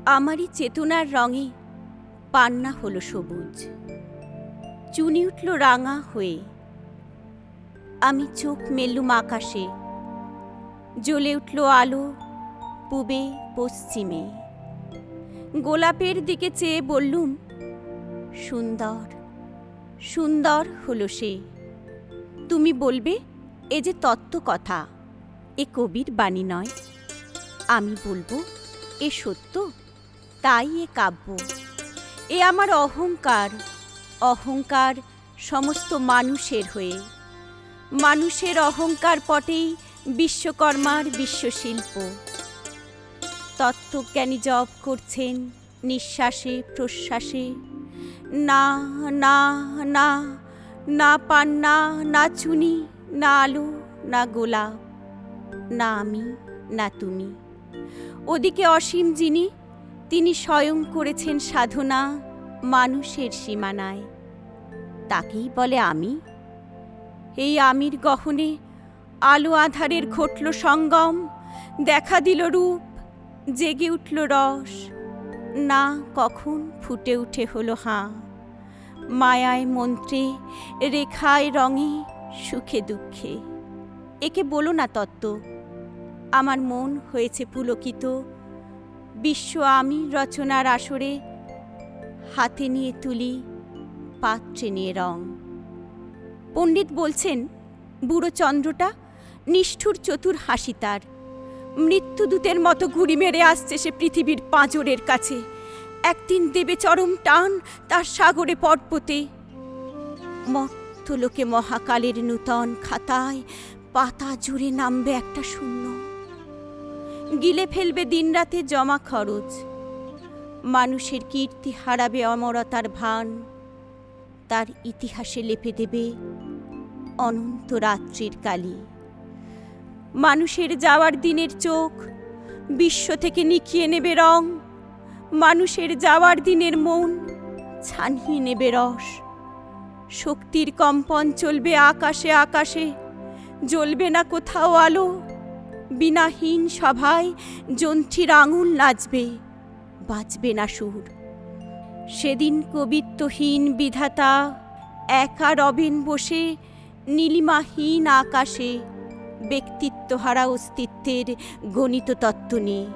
আমারই চেতনার রঙে পান্না হলো সবুজ, চুনি উঠল রাঙা হয়ে। আমি চোখ মেললুম আকাশে, জ্বলে উঠল আলো পূবে পশ্চিমে। গোলাপের দিকে চেয়ে বললুম, সুন্দর সুন্দর হলো সে। তুমি বলবে এ যে তত্ত্ব কথা, এ কবির বাণী নয়। আমি বলবো এ সত্য, তাই এ কাব্য। এ আমার অহংকার, অহংকার সমস্ত মানুষের হয়ে। মানুষের অহংকার পটেই বিশ্বকর্মার বিশ্বশিল্প। তত্ত্বজ্ঞানী জপ করছেন নিঃশ্বাসে প্রশ্বাসে, না না না, না পান্না, না চুনি, না আলো, না গোলাপ, না আমি, না তুমি। ওদিকে অসীম যিনি, তিনি স্বয়ং করেছেন সাধনা মানুষের সীমানায়, তাকেই বলে আমি। এই আমির গহনে আলো আধারের ঘটল সঙ্গম, দেখা দিল রূপ, জেগে উঠল রস। না কখন ফুটে উঠে হলো হাঁ, মায়ায় মন্ত্রে, রেখায় রঙে, সুখে দুঃখে। একে বলো না তত্ত্ব, আমার মন হয়েছে পুলকিত। বিশ্ব আমি রচনার আসরে, হাতে নিয়ে তুলি, পাত্রে নিয়ে রং। পণ্ডিত বলছেন বুড়ো চন্দ্রটা নিষ্ঠুর চতুর হাসি তার। মৃত্যুদূতের মতো ঘুড়ি মেরে আসছে সে পৃথিবীর পাঁজরের কাছে। একদিন দেবে চরম টান তার সাগরে পর্বতে। মর্তলোকে মহাকালের নূতন খাতায় পাতা জুড়ে নামবে একটা শূন্য, গিলে ফেলবে দিনরাতে জমা খরচ। মানুষের কীর্তি হারাবে অমরতার ভান, তার ইতিহাসে লেপে দেবে অনন্ত রাত্রির কালি। মানুষের যাওয়ার দিনের চোখ বিশ্ব থেকে নিখিয়ে নেবে রং, মানুষের যাওয়ার দিনের মন ছানিয়ে নেবে রস। শক্তির কম্পন চলবে আকাশে আকাশে, জ্বলবে না কোথাও আলো। বিনাহীন সভায় যন্ত্রীর আঙুল নাচবে, বাজবে না সুর। সেদিন কবিত্বহীন বিধাতা একা রবেন বসে নীলিমাহীন আকাশে, ব্যক্তিত্বহারা অস্তিত্বের গণিত তত্ত্ব নিয়ে।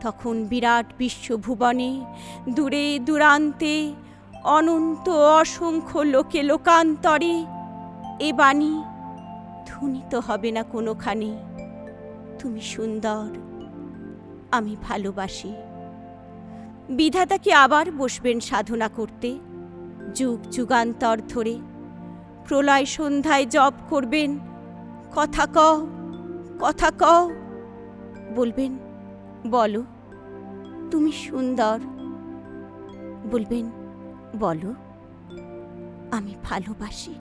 তখন বিরাট বিশ্বভুবনে দূরে দূরান্তে অনন্ত অসংখ্য লোকে লোকান্তরে এ বাণী ধ্বনিত হবে না কোনোখানে, তুমি সুন্দর, আমি ভালোবাসি। বিধাতা কি আবার বসবেন সাধনা করতে যুগ যুগান্তর ধরে? প্রলয় সন্ধ্যায় জপ করবেন, কথা কও, কথা কও। বলবেন বলো তুমি সুন্দর, বলবেন বলো আমি ভালোবাসি।